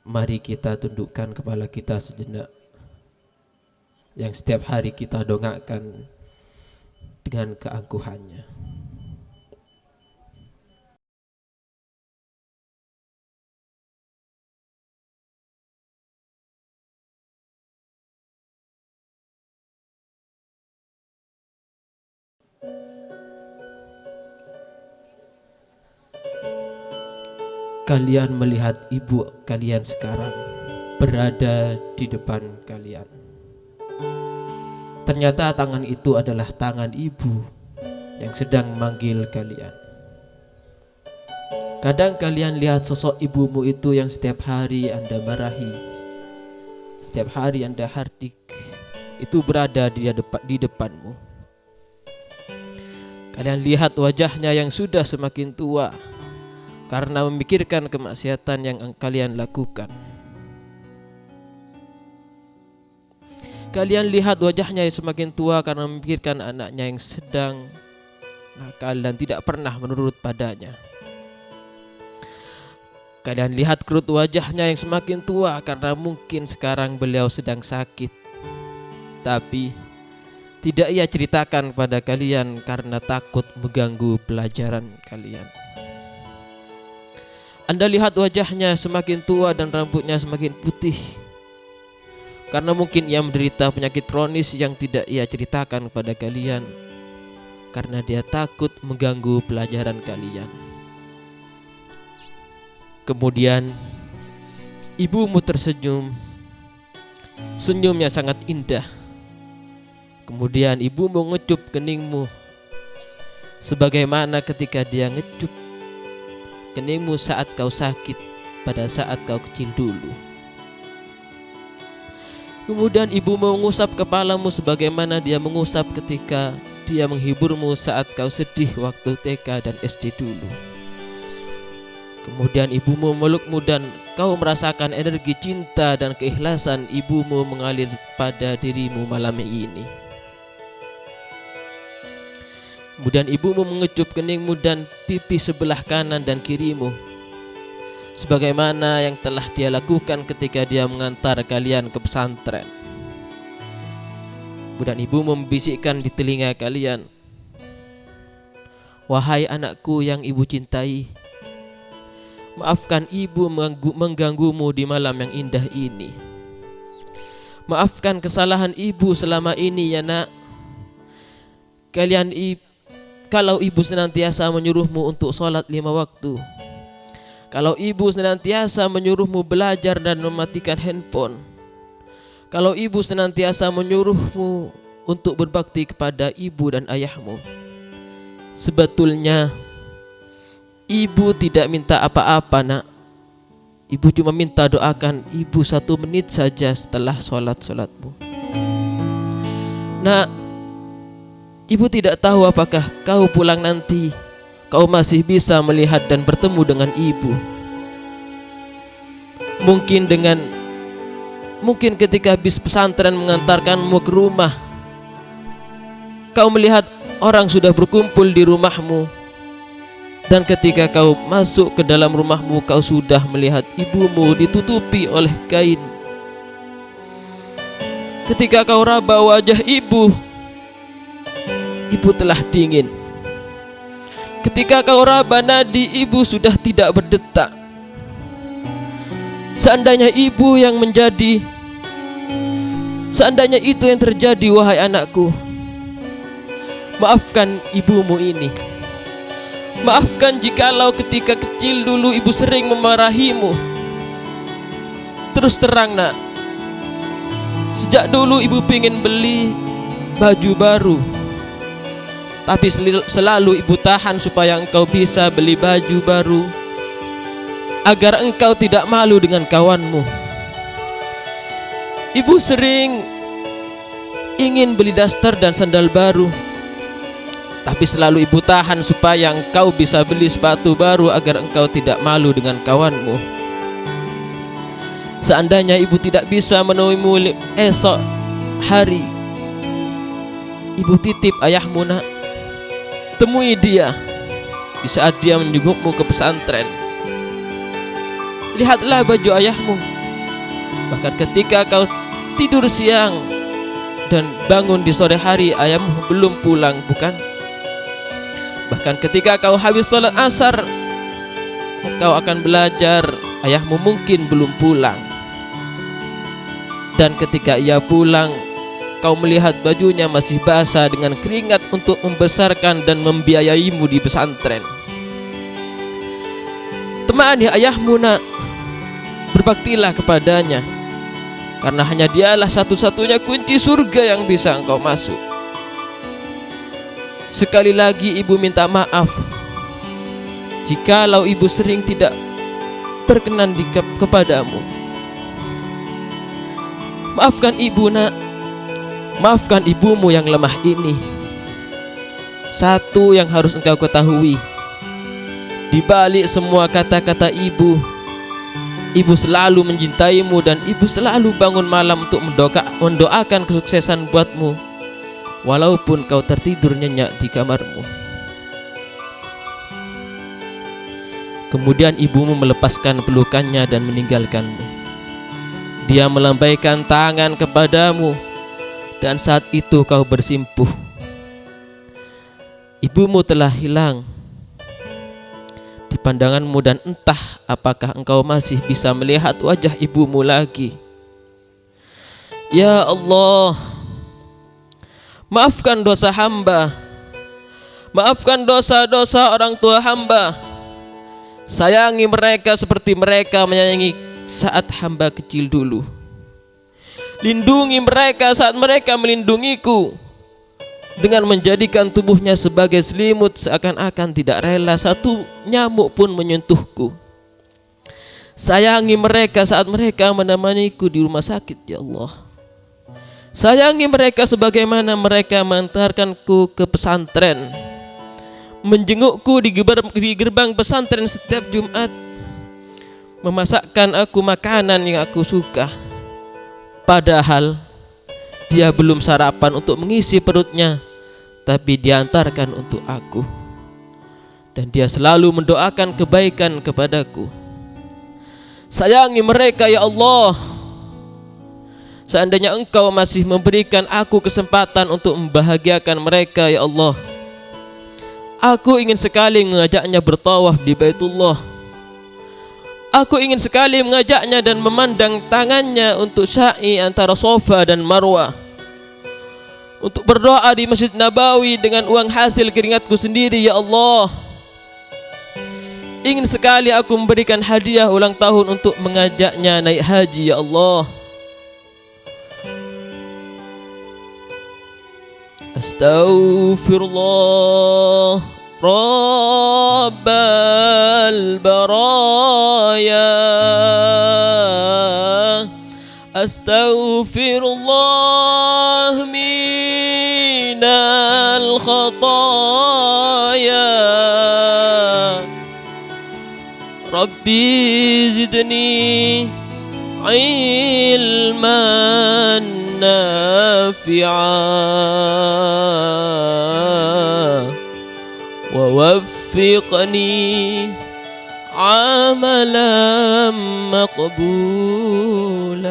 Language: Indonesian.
Mari kita tundukkan kepala kita sejenak, yang setiap hari kita dongakkan dengan keangkuhannya. Kalian melihat ibu kalian sekarang berada di depan kalian. Ternyata tangan itu adalah tangan ibu yang sedang memanggil kalian. Kadang kalian lihat sosok ibumu itu yang setiap hari Anda marahi, setiap hari Anda hardik, itu berada di depanmu. Kalian lihat wajahnya yang sudah semakin tua karena memikirkan kemaksiatan yang kalian lakukan. Kalian lihat wajahnya yang semakin tua karena memikirkan anaknya yang sedang nakal dan tidak pernah menurut padanya. Kalian lihat kerut wajahnya yang semakin tua karena mungkin sekarang beliau sedang sakit, tapi tidak ia ceritakan pada kalian karena takut mengganggu pelajaran kalian. Anda lihat wajahnya semakin tua dan rambutnya semakin putih karena mungkin ia menderita penyakit kronis yang tidak ia ceritakan kepada kalian karena dia takut mengganggu pelajaran kalian. Kemudian ibumu tersenyum, senyumnya sangat indah. Kemudian ibumu ngecup keningmu sebagaimana ketika dia ngecup keningmu saat kau sakit pada saat kau kecil dulu. Kemudian ibumu mengusap kepalamu sebagaimana dia mengusap ketika dia menghiburmu saat kau sedih waktu TK dan SD dulu. Kemudian ibumu memelukmu dan kau merasakan energi cinta dan keikhlasan ibumu mengalir pada dirimu malam ini. Kemudian ibumu mengecup keningmu dan pipi sebelah kanan dan kirimu sebagaimana yang telah dia lakukan ketika dia mengantar kalian ke pesantren. Kemudian ibumu membisikkan di telinga kalian, "Wahai anakku yang ibu cintai, maafkan ibu mengganggumu di malam yang indah ini. Maafkan kesalahan ibu selama ini ya nak. Kalau ibu senantiasa menyuruhmu untuk sholat 5 waktu, kalau ibu senantiasa menyuruhmu belajar dan mematikan handphone, kalau ibu senantiasa menyuruhmu untuk berbakti kepada ibu dan ayahmu, sebetulnya ibu tidak minta apa-apa nak. Ibu cuma minta doakan ibu 1 menit saja setelah sholatmu. Nak, ibu tidak tahu apakah kau pulang nanti kau masih bisa melihat dan bertemu dengan ibu. Mungkin ketika bis pesantren mengantarkanmu ke rumah, kau melihat orang sudah berkumpul di rumahmu, dan ketika kau masuk ke dalam rumahmu, kau sudah melihat ibumu ditutupi oleh kain. Ketika kau raba wajah ibu telah dingin. Ketika kau raba nadi, ibu sudah tidak berdetak. Seandainya itu yang terjadi, wahai anakku, maafkan ibumu ini. Maafkan jikalau ketika kecil dulu ibu sering memarahimu. Terus terang nak, sejak dulu ibu pengen beli baju baru, tapi selalu ibu tahan supaya engkau bisa beli baju baru, agar engkau tidak malu dengan kawanmu. Ibu sering ingin beli daster dan sandal baru, tapi selalu ibu tahan supaya engkau bisa beli sepatu baru, agar engkau tidak malu dengan kawanmu. Seandainya ibu tidak bisa menemuimu esok hari, ibu titip ayahmu nak, temui dia di saat dia menjengukmu ke pesantren. Lihatlah baju ayahmu, Bahkan ketika kau tidur siang dan bangun di sore hari, ayahmu belum pulang, bukan? Bahkan ketika kau habis sholat asar, kau akan belajar, ayahmu mungkin belum pulang. Dan ketika ia pulang, kau melihat bajunya masih basah dengan keringat untuk membesarkan dan membiayaimu di pesantren. Temani ayahmu nak, berbaktilah kepadanya, karena hanya dialah satu-satunya kunci surga yang bisa engkau masuk. Sekali lagi ibu minta maaf jikalau ibu sering tidak berkenan kepadamu. Maafkan ibu nak, maafkan ibumu yang lemah ini. Satu yang harus engkau ketahui, di balik semua kata-kata ibu, ibu selalu mencintaimu dan ibu selalu bangun malam untuk mendoakan kesuksesan buatmu, walaupun kau tertidur nyenyak di kamarmu. Kemudian ibumu melepaskan pelukannya dan meninggalkanmu. Dia melambaikan tangan kepadamu, dan saat itu kau bersimpuh. Ibumu telah hilang di pandanganmu, dan entah apakah engkau masih bisa melihat wajah ibumu lagi. Ya Allah, maafkan dosa hamba, maafkan dosa-dosa orang tua hamba. Sayangi mereka seperti mereka menyayangi saat hamba kecil dulu. Lindungi mereka saat mereka melindungiku, dengan menjadikan tubuhnya sebagai selimut, seakan-akan tidak rela satu nyamuk pun menyentuhku. Sayangi mereka saat mereka menemaniku di rumah sakit, ya Allah. Sayangi mereka sebagaimana mereka mengantarkanku ke pesantren, menjengukku di gerbang pesantren setiap Jumat, memasakkan aku makanan yang aku suka, padahal dia belum sarapan untuk mengisi perutnya, tapi diantarkan untuk aku. Dan dia selalu mendoakan kebaikan kepadaku. Sayangi mereka ya Allah. Seandainya engkau masih memberikan aku kesempatan untuk membahagiakan mereka ya Allah, aku ingin sekali mengajaknya bertawaf di Baitullah. Aku ingin sekali mengajaknya dan memandang tangannya untuk sa'i antara Safa dan Marwah, untuk berdoa di Masjid Nabawi dengan uang hasil keringatku sendiri ya Allah. Ingin sekali aku memberikan hadiah ulang tahun untuk mengajaknya naik haji ya Allah. Astaghfirullah Rabbal baraya, astaghfirullah minal khataya, Rabbi zidni ilman nafi'a wa waffiqni amalan maqbula.